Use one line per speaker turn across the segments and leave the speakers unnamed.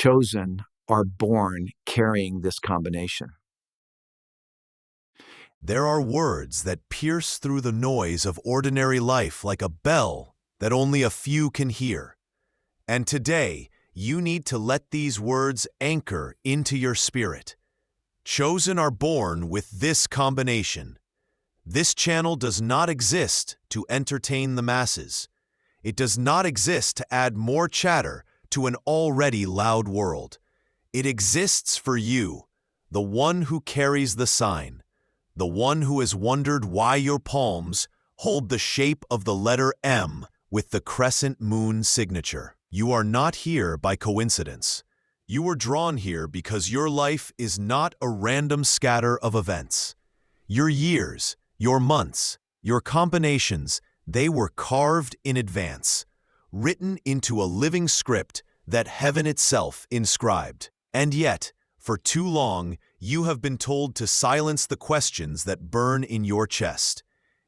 chosen are born carrying this combination.
There are words that pierce through the noise of ordinary life like a bell that only a few can hear. And today, you need to let these words anchor into your spirit. Chosen are born with this combination. This channel does not exist to entertain the masses. It does not exist to add more chatter to an already loud world. It exists for you, the one who carries the sign, the one who has wondered why your palms hold the shape of the letter M with the crescent moon signature. You are not here by coincidence. You were drawn here because your life is not a random scatter of events. Your years, your months, your combinations, they were carved in advance, written into a living script that heaven itself inscribed. And yet, for too long, you have been told to silence the questions that burn in your chest.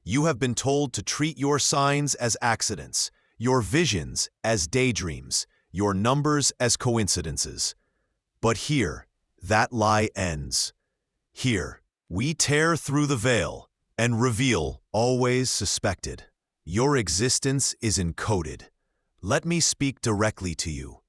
You have been told to treat your signs as accidents, your visions as daydreams, your numbers as coincidences. But here, that lie ends. Here, we tear through the veil and reveal always suspected. Your existence is encoded. Let me speak directly to you.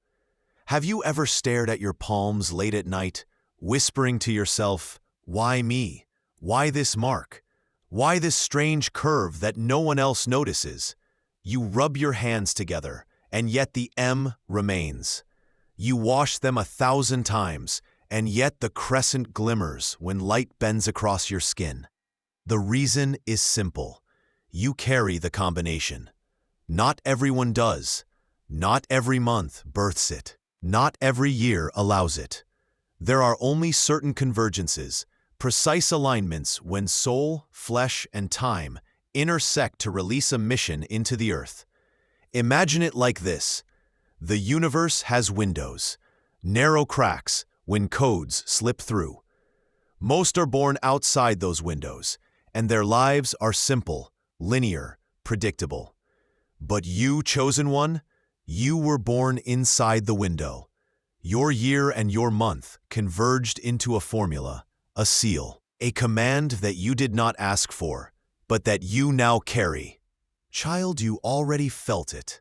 Have you ever stared at your palms late at night, whispering to yourself, "Why me? Why this mark? Why this strange curve that no one else notices?" You rub your hands together, and yet the M remains. You wash them 1,000 times, and yet the crescent glimmers when light bends across your skin. The reason is simple. You carry the combination. Not everyone does. Not every month births it. Not every year allows it. There are only certain convergences, precise alignments when soul, flesh, and time intersect to release a mission into the earth. Imagine it like this. The universe has windows, narrow cracks when codes slip through. Most are born outside those windows, and their lives are simple, linear, predictable. But you, chosen one, you were born inside the window. Your year and your month converged into a formula, a seal, a command that you did not ask for, but that you now carry. Child, you already felt it.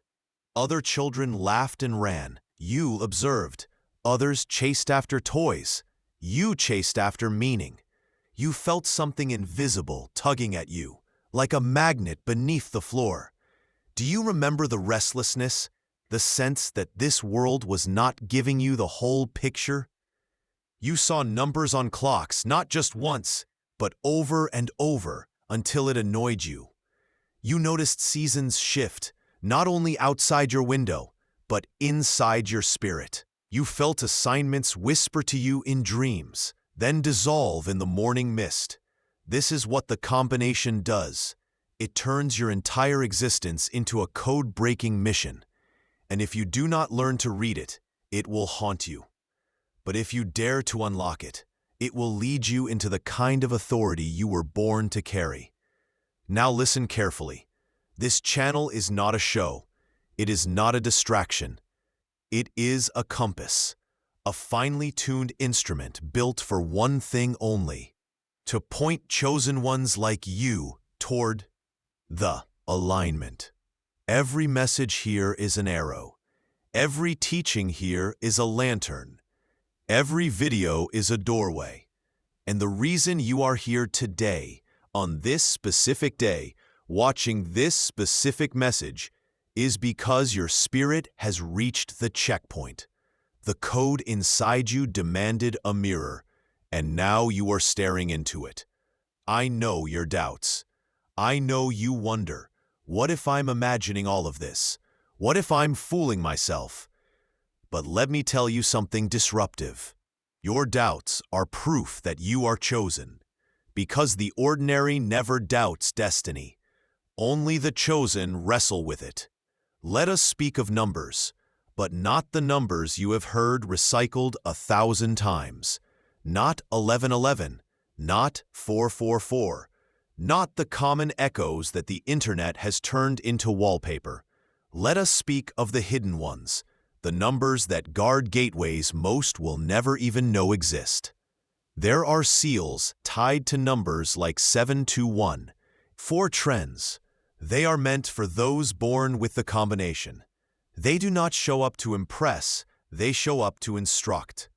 Other children laughed and ran. You observed. Others chased after toys. You chased after meaning. You felt something invisible tugging at you, like a magnet beneath the floor. Do you remember the restlessness, the sense that this world was not giving you the whole picture? You saw numbers on clocks not just once, but over and over until it annoyed you. You noticed seasons shift, not only outside your window, but inside your spirit. You felt assignments whisper to you in dreams, then dissolve in the morning mist. This is what the combination does. It turns your entire existence into a code-breaking mission. And if you do not learn to read it, it will haunt you. But if you dare to unlock it, it will lead you into the kind of authority you were born to carry. Now listen carefully. This channel is not a show. It is not a distraction. It is a compass, a finely tuned instrument built for one thing only: to point chosen ones like you toward the alignment. Every message here is an arrow. Every teaching here is a lantern. Every video is a doorway. And the reason you are here today, on this specific day, watching this specific message, is because your spirit has reached the checkpoint. The code inside you demanded a mirror, and now you are staring into it. I know your doubts. I know you wonder, what if I'm imagining all of this? What if I'm fooling myself? But let me tell you something disruptive. Your doubts are proof that you are chosen, because the ordinary never doubts destiny. Only the chosen wrestle with it. Let us speak of numbers, but not the numbers you have heard recycled 1,000 times. Not 1111, not 444, not the common echoes that the internet has turned into wallpaper. Let us speak of the hidden ones, the numbers that guard gateways most will never even know exist. There are seals tied to numbers like 721. 4 trends. They are meant for those born with the combination. They do not show up to impress, they show up to instruct.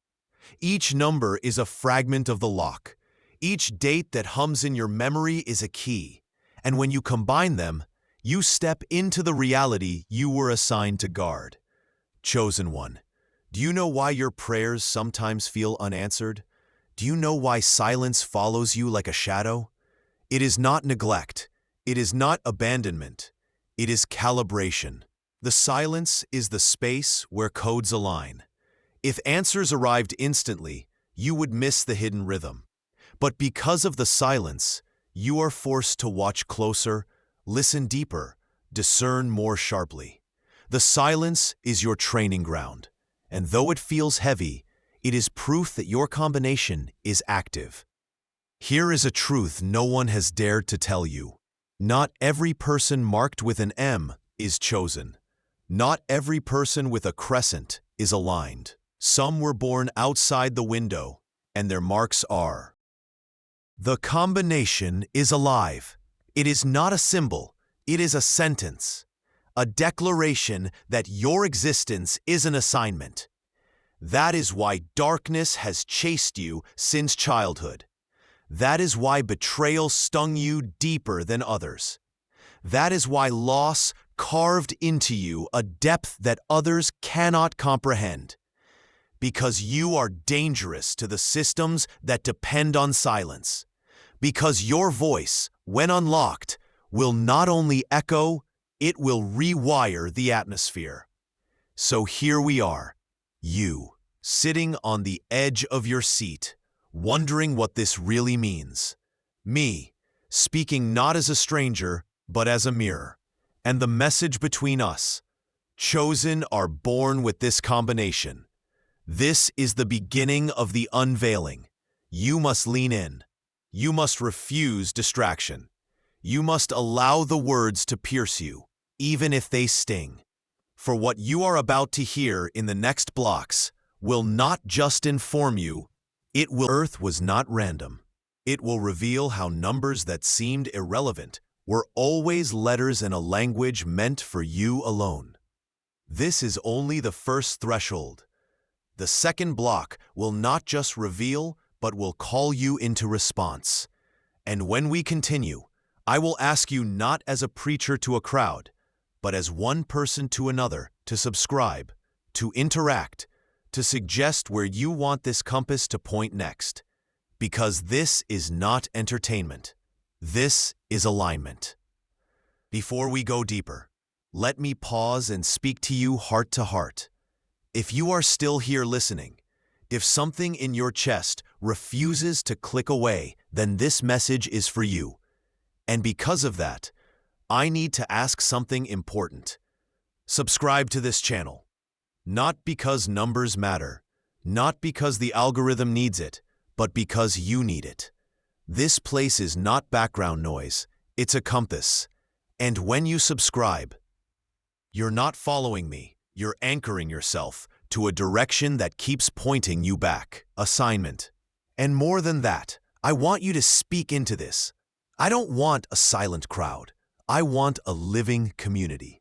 Each number is a fragment of the lock. Each date that hums in your memory is a key. And when you combine them, you step into the reality you were assigned to guard. Chosen one. Do you know why your prayers sometimes feel unanswered? Do you know why silence follows you like a shadow? It is not neglect. It is not abandonment. It is calibration. The silence is the space where codes align. If answers arrived instantly, you would miss the hidden rhythm. But because of the silence, you are forced to watch closer, listen deeper, discern more sharply. The silence is your training ground, and though it feels heavy, it is proof that your combination is active. Here is a truth no one has dared to tell you. Not every person marked with an M is chosen. Not every person with a crescent is aligned. Some were born outside the window, and their marks are. The combination is alive. It is not a symbol, it is a sentence. A declaration that your existence is an assignment. That is why darkness has chased you since childhood. That is why betrayal stung you deeper than others. That is why loss carved into you a depth that others cannot comprehend. Because you are dangerous to the systems that depend on silence. Because your voice, when unlocked, will not only echo, it will rewire the atmosphere. So here we are, you, sitting on the edge of your seat, wondering what this really means. Me, speaking not as a stranger, but as a mirror. And the message between us, chosen are born with this combination. This is the beginning of the unveiling. You must lean in. You must refuse distraction. You must allow the words to pierce you, even if they sting. For what you are about to hear in the next blocks will not just inform you, it will. Earth was not random. It will reveal how numbers that seemed irrelevant were always letters in a language meant for you alone. This is only the first threshold. The second block will not just reveal, but will call you into response. And when we continue, I will ask you not as a preacher to a crowd, but as one person to another to subscribe, to interact, to suggest where you want this compass to point next. Because this is not entertainment. This is alignment. Before we go deeper, let me pause and speak to you heart to heart. If you are still here listening, if something in your chest refuses to click away, then this message is for you. And because of that, I need to ask something important. Subscribe to this channel. Not because numbers matter, not because the algorithm needs it, but because you need it. This place is not background noise, it's a compass. And when you subscribe, you're not following me. You're anchoring yourself to a direction that keeps pointing you back. Assignment. And more than that, I want you to speak into this. I don't want a silent crowd. I want a living community.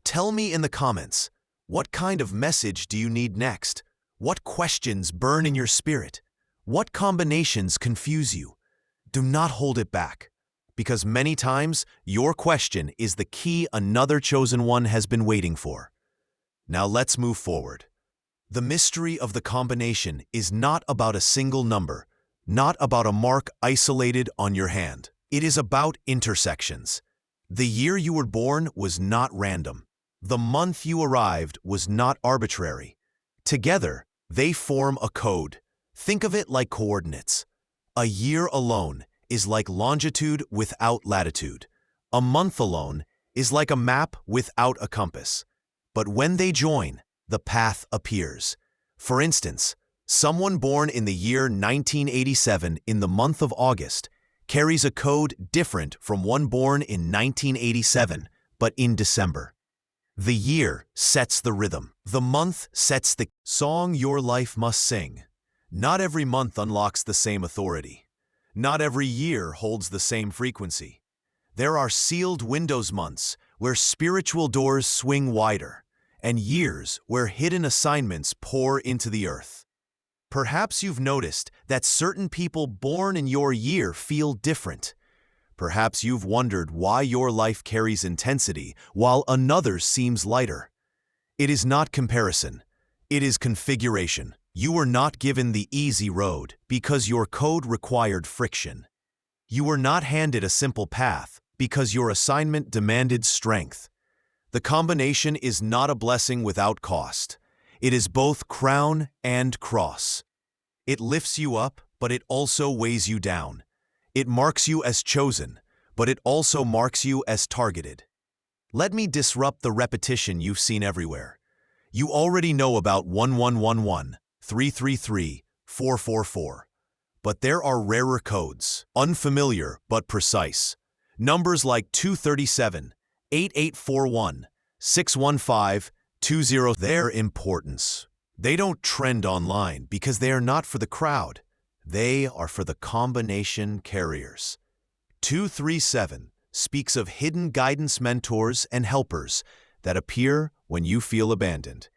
Tell me in the comments, what kind of message do you need next? What questions burn in your spirit? What combinations confuse you? Do not hold it back, because many times your question is the key another chosen one has been waiting for. Now let's move forward. The mystery of the combination is not about a single number, not about a mark isolated on your hand. It is about intersections. The year you were born was not random. The month you arrived was not arbitrary. Together, they form a code. Think of it like coordinates. A year alone is like longitude without latitude. A month alone is like a map without a compass. But when they join, the path appears. For instance, someone born in the year 1987 in the month of August carries a code different from one born in 1987, but in December. The year sets the rhythm. The month sets the song your life must sing. Not every month unlocks the same authority. Not every year holds the same frequency. There are sealed windows months where spiritual doors swing wider, and years where hidden assignments pour into the earth. Perhaps you've noticed that certain people born in your year feel different. Perhaps you've wondered why your life carries intensity while another's seems lighter. It is not comparison. It is configuration. You were not given the easy road because your code required friction. You were not handed a simple path because your assignment demanded strength. The combination is not a blessing without cost. It is both crown and cross. It lifts you up, but it also weighs you down. It marks you as chosen, but it also marks you as targeted. Let me disrupt the repetition you've seen everywhere. You already know about 1111, 333, 444. But there are rarer codes, unfamiliar but precise. Numbers like 237, 8841, 615, 20. Their importance. They don't trend online because they are not for the crowd. They are for the combination carriers. 237 speaks of hidden guidance mentors and helpers that appear when you feel abandoned.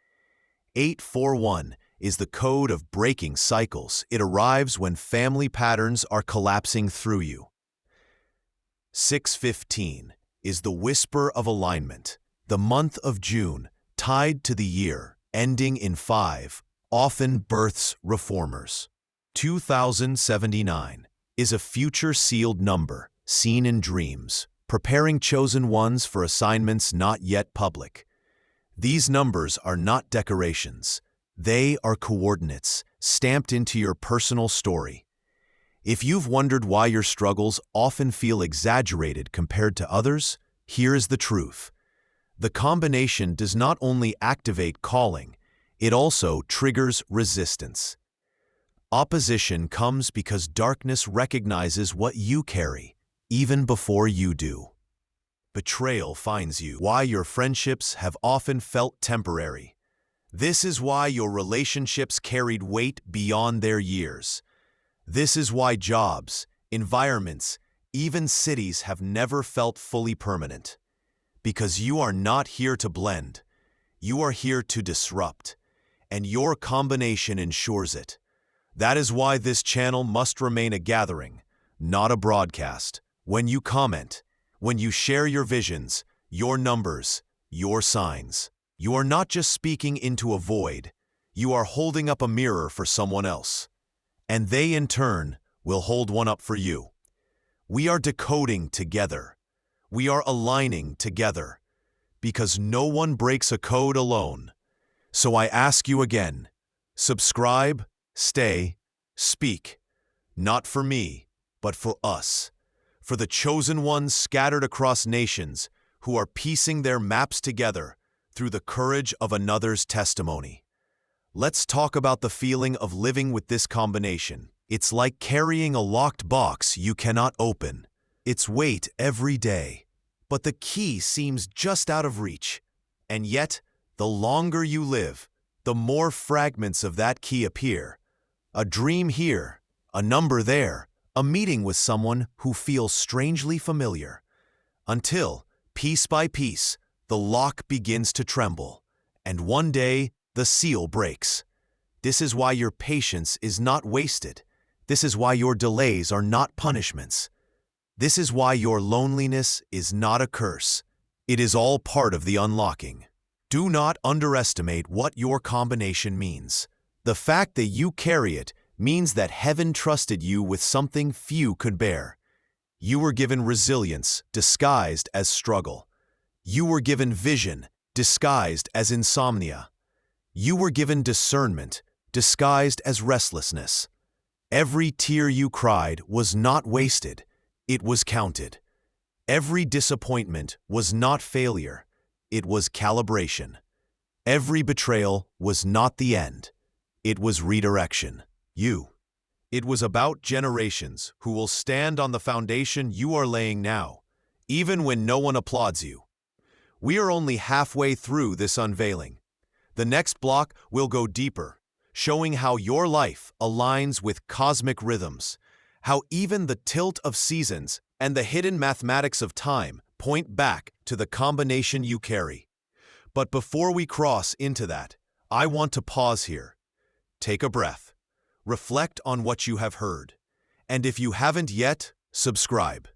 841 is the code of breaking cycles. It arrives when family patterns are collapsing through you. 615 is the whisper of alignment. The month of June, tied to the year, ending in 5, often births reformers. 2079 is a future-sealed number, seen in dreams, preparing chosen ones for assignments not yet public. These numbers are not decorations. They are coordinates, stamped into your personal story. If you've wondered why your struggles often feel exaggerated compared to others, here is the truth. The combination does not only activate calling, it also triggers resistance. Opposition comes because darkness recognizes what you carry, even before you do. Betrayal finds you. Why your friendships have often felt temporary. This is why your relationships carried weight beyond their years. This is why jobs, environments, even cities have never felt fully permanent. Because you are not here to blend. You are here to disrupt. And your combination ensures it. That is why this channel must remain a gathering, not a broadcast. When you comment, when you share your visions, your numbers, your signs, you are not just speaking into a void. You are holding up a mirror for someone else. And they, in turn, will hold one up for you. We are decoding together. We are aligning together. Because no one breaks a code alone. So I ask you again, subscribe, stay, speak. Not for me, but for us. For the chosen ones scattered across nations who are piecing their maps together through the courage of another's testimony. Let's talk about the feeling of living with this combination. It's like carrying a locked box you cannot open. It's weight every day, but the key seems just out of reach. And yet, the longer you live, the more fragments of that key appear. A dream here, a number there, a meeting with someone who feels strangely familiar. Until, piece by piece, the lock begins to tremble, and one day, the seal breaks. This is why your patience is not wasted. This is why your delays are not punishments. This is why your loneliness is not a curse. It is all part of the unlocking. Do not underestimate what your combination means. The fact that you carry it means that heaven trusted you with something few could bear. You were given resilience disguised as struggle. You were given vision disguised as insomnia. You were given discernment disguised as restlessness. Every tear you cried was not wasted, it was counted. Every disappointment was not failure, it was calibration. Every betrayal was not the end, it was redirection. It was about generations who will stand on the foundation you are laying now, even when no one applauds you. We are only halfway through this unveiling. The next block will go deeper, showing how your life aligns with cosmic rhythms, how even the tilt of seasons and the hidden mathematics of time point back to the combination you carry. But before we cross into that, I want to pause here. Take a breath. Reflect on what you have heard. And if you haven't yet, subscribe.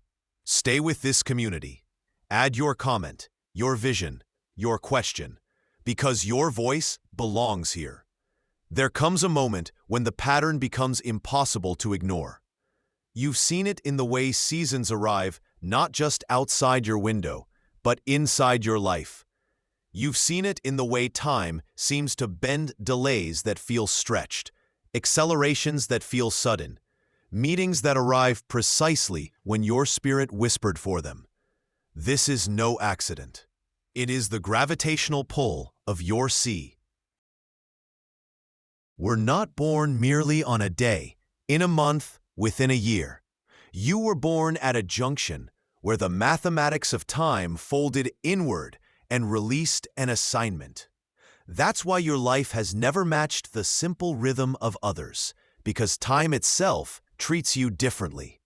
Stay with this community. Add your comment, your vision, your question, because your voice belongs here. There comes a moment when the pattern becomes impossible to ignore. You've seen it in the way seasons arrive not just outside your window, but inside your life. You've seen it in the way time seems to bend delays that feel stretched, accelerations that feel sudden, meetings that arrive precisely when your spirit whispered for them. This is no accident. It is the gravitational pull of your sea. We're not born merely on a day, in a month, within a year. You were born at a junction where the mathematics of time folded inward and released an assignment. That's why your life has never matched the simple rhythm of others, because time itself treats you differently.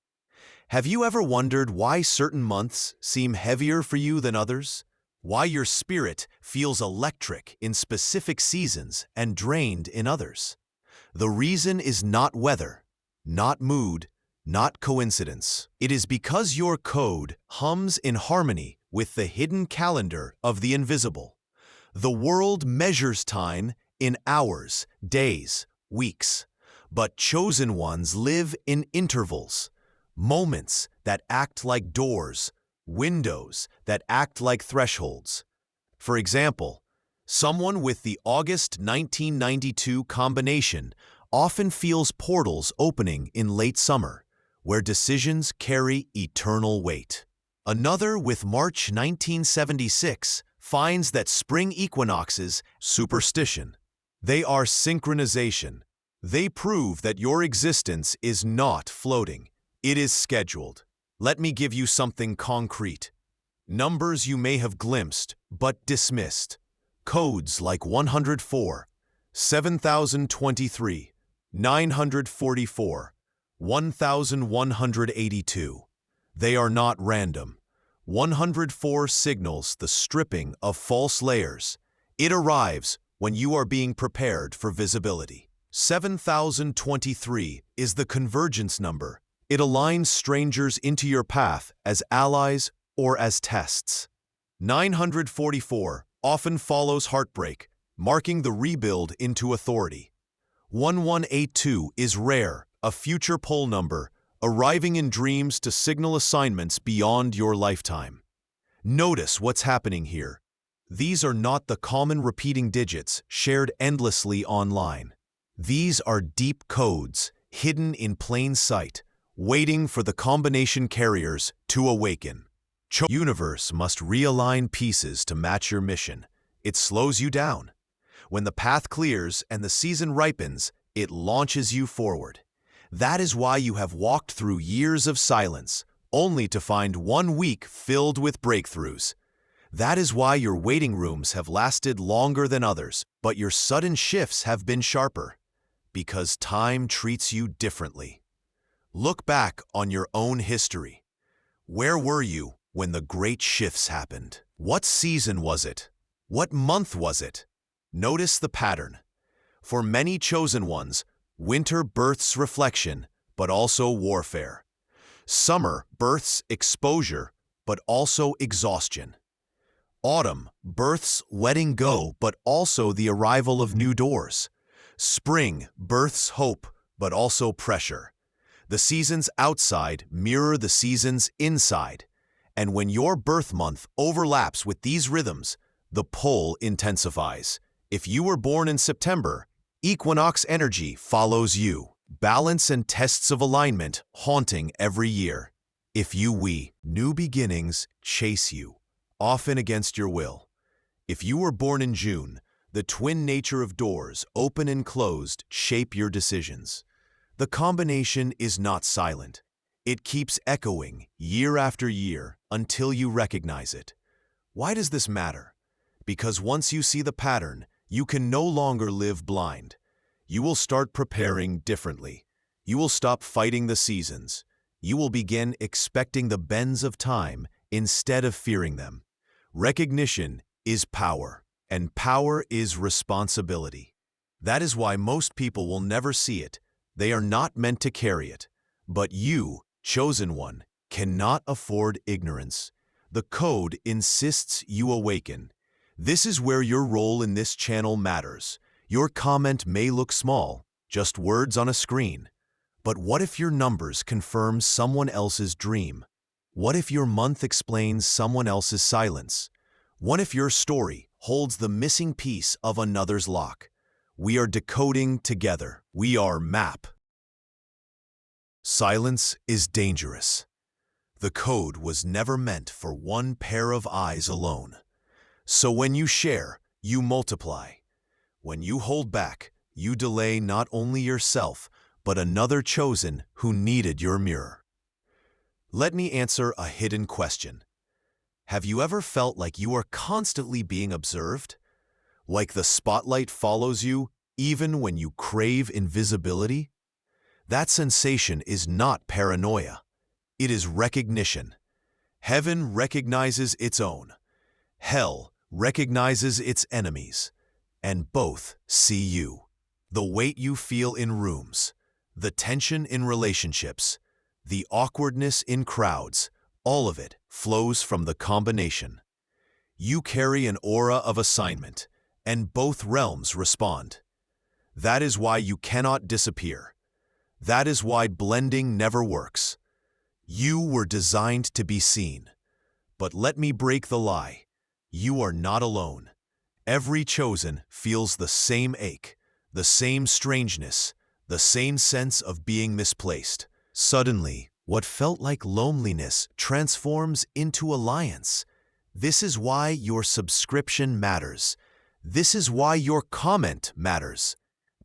Have you ever wondered why certain months seem heavier for you than others? Why your spirit feels electric in specific seasons and drained in others? The reason is not weather, not mood, not coincidence. It is because your code hums in harmony with the hidden calendar of the invisible. The world measures time in hours, days, weeks, but chosen ones live in intervals, moments that act like doors, windows that act like thresholds. For example, someone with the August 1992 combination often feels portals opening in late summer, where decisions carry eternal weight. Another with March 1976 finds that spring equinoxes, superstition. They are synchronization. They prove that your existence is not floating. It is scheduled. Let me give you something concrete. Numbers you may have glimpsed but dismissed. Codes like 104, 7023, 944, 1182. They are not random. 104 signals the stripping of false layers. It arrives when you are being prepared for visibility. 7023 is the convergence number. It aligns strangers into your path as allies or as tests. 944 often follows heartbreak, marking the rebuild into authority. 1182 is rare, a future pole number, arriving in dreams to signal assignments beyond your lifetime. Notice what's happening here. These are not the common repeating digits shared endlessly online. These are deep codes, hidden in plain sight, waiting for the combination carriers to awaken. The universe must realign pieces to match your mission. It slows you down. When the path clears and the season ripens, it launches you forward. That is why you have walked through years of silence, only to find 1 week filled with breakthroughs. That is why your waiting rooms have lasted longer than others, but your sudden shifts have been sharper. Because time treats you differently. Look back on your own history. Where were you when the great shifts happened? What season was it? What month was it? Notice the pattern. For many chosen ones, winter births reflection, but also warfare. Summer births exposure, but also exhaustion. Autumn births letting go, but also the arrival of new doors. Spring births hope, but also pressure. The seasons outside mirror the seasons inside. And when your birth month overlaps with these rhythms, the pull intensifies. If you were born in September, equinox energy follows you. Balance and tests of alignment haunting every year. If we, new beginnings chase you, often against your will. If you were born in June, the twin nature of doors, open and closed, shape your decisions. The combination is not silent. It keeps echoing year after year until you recognize it. Why does this matter? Because once you see the pattern, You can no longer live blind. You will start preparing differently. You will stop fighting the seasons. You will begin expecting the bends of time instead of fearing them. Recognition is power, and power is responsibility. That is why most people will never see it. They are not meant to carry it. But you, chosen one, cannot afford ignorance. The code insists you awaken. This is where your role in this channel matters. Your comment may look small, just words on a screen. But what if your numbers confirm someone else's dream? What if your month explains someone else's silence? What if your story holds the missing piece of another's lock? We are decoding together. We are map. Silence is dangerous. The code was never meant for one pair of eyes alone. So when you share, you multiply. When you hold back, you delay not only yourself, but another chosen who needed your mirror. Let me answer a hidden question. Have you ever felt like you are constantly being observed? Like the spotlight follows you even when you crave invisibility? That sensation is not paranoia. It is recognition. Heaven recognizes its own. Hell recognizes its enemies. And both see you. The weight you feel in rooms, the tension in relationships, the awkwardness in crowds, all of it flows from the combination. You carry an aura of assignment, and both realms respond. That is why you cannot disappear. That is why blending never works. You were designed to be seen. But let me break the lie. You are not alone. Every chosen feels the same ache, the same strangeness, the same sense of being misplaced. Suddenly, what felt like loneliness transforms into alliance. This is why your subscription matters. This is why your comment matters.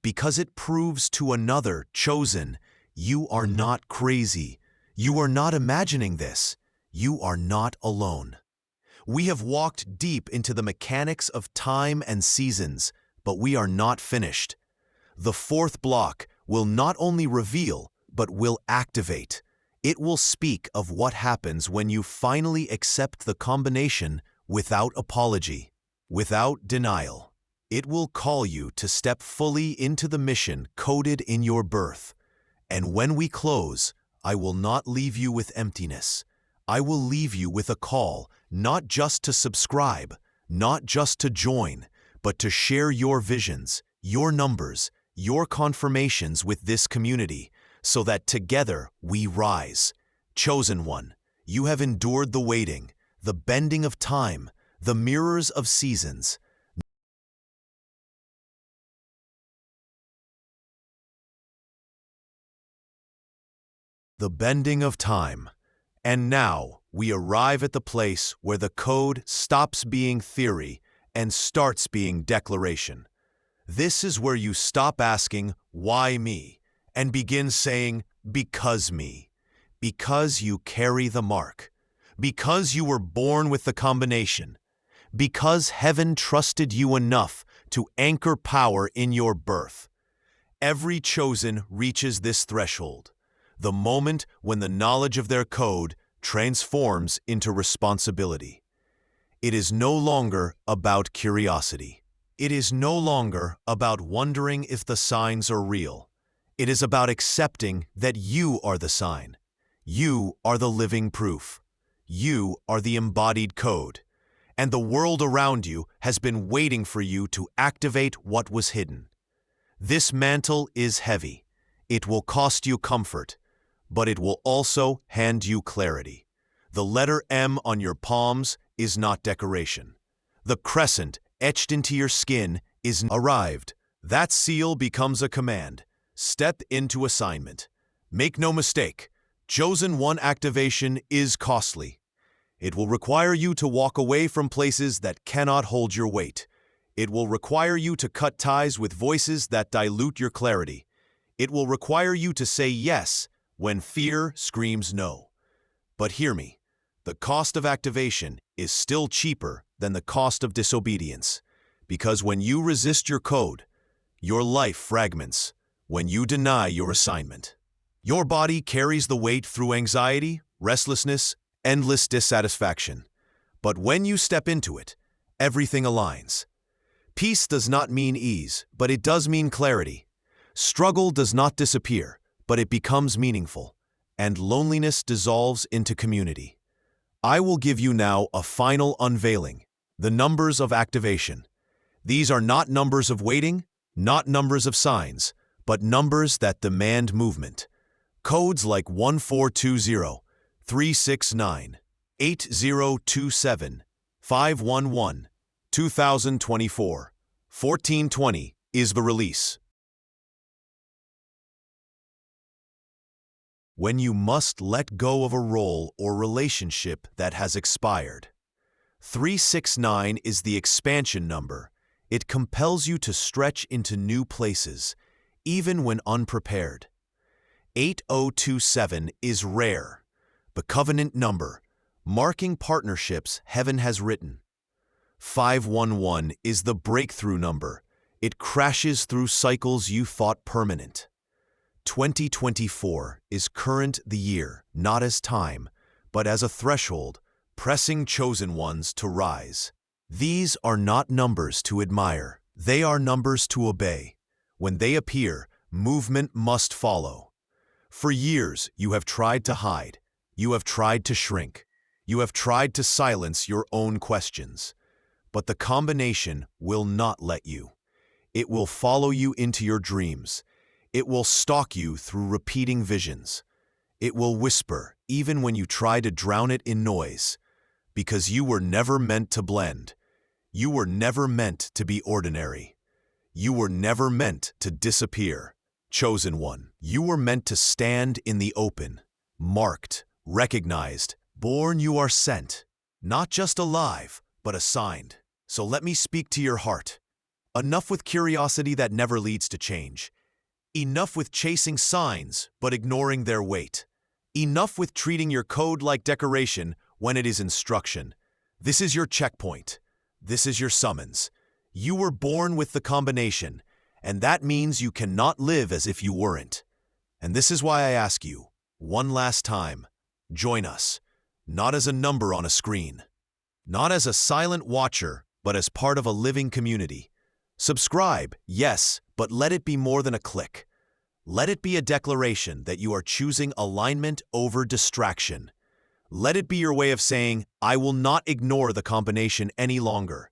Because it proves to another chosen, you are not crazy. You are not imagining this. You are not alone. We have walked deep into the mechanics of time and seasons, but we are not finished. The fourth block will not only reveal, but will activate. It will speak of what happens when you finally accept the combination without apology, without denial. It will call you to step fully into the mission coded in your birth. And when we close, I will not leave you with emptiness. I will leave you with a call, not just to subscribe, not just to join, but to share your visions, your numbers, your confirmations with this community, so that together we rise. Chosen one, you have endured the waiting, the bending of time, the mirrors of seasons. The bending of time. And now we arrive at the place where the code stops being theory and starts being declaration. This is where you stop asking, why me? And begin saying, because me. Because you carry the mark. Because you were born with the combination. Because heaven trusted you enough to anchor power in your birth. Every chosen reaches this threshold. The moment when the knowledge of their code transforms into responsibility. It is no longer about curiosity. It is no longer about wondering if the signs are real. It is about accepting that you are the sign. You are the living proof. You are the embodied code. And the world around you has been waiting for you to activate what was hidden. This mantle is heavy. It will cost you comfort, but it will also hand you clarity. The letter M on your palms is not decoration. The crescent etched into your skin is arrived. That seal becomes a command. Step into assignment. Make no mistake, chosen one activation is costly. It will require you to walk away from places that cannot hold your weight. It will require you to cut ties with voices that dilute your clarity. It will require you to say yes when fear screams no. But hear me, the cost of activation is still cheaper than the cost of disobedience, Because when you resist your code, your life fragments. When you deny your assignment, your body carries the weight through anxiety, restlessness, endless dissatisfaction. But when you step into it, everything aligns. Peace does not mean ease, but it does mean clarity. Struggle does not disappear, but it becomes meaningful. And loneliness dissolves into community. I will give you now a final unveiling, the numbers of activation. These are not numbers of waiting, not numbers of signs, but numbers that demand movement. Codes like 1420, 369, 8027, 511, 2024, 1420 is the release. When you must let go of a role or relationship that has expired. 369 is the expansion number. It compels you to stretch into new places, even when unprepared. 8027 is rare, the covenant number, marking partnerships heaven has written. 511 is the breakthrough number. It crashes through cycles you thought permanent. 2024 is current the year, not as time, but as a threshold, pressing chosen ones to rise. These are not numbers to admire. They are numbers to obey. When they appear, movement must follow. For years, you have tried to hide. You have tried to shrink. You have tried to silence your own questions. But the combination will not let you. It will follow you into your dreams. It will stalk you through repeating visions. It will whisper even when you try to drown it in noise. Because you were never meant to blend. You were never meant to be ordinary. You were never meant to disappear. Chosen one, you were meant to stand in the open, marked, recognized, born. You are sent, not just alive, but assigned. So let me speak to your heart. Enough with curiosity that never leads to change. Enough with chasing signs, but ignoring their weight. Enough with treating your code like decoration when it is instruction. This is your checkpoint. This is your summons. You were born with the combination, and that means you cannot live as if you weren't. And this is why I ask you, one last time, join us, not as a number on a screen, not as a silent watcher, but as part of a living community. Subscribe, yes, but let it be more than a click. Let it be a declaration that you are choosing alignment over distraction. Let it be your way of saying, I will not ignore the combination any longer.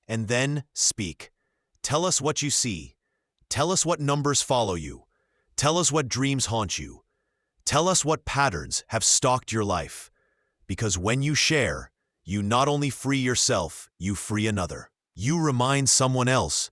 And then speak. Tell us what you see. Tell us what numbers follow you. Tell us what dreams haunt you. Tell us what patterns have stalked your life. Because when you share, you not only free yourself, you free another. You remind someone else,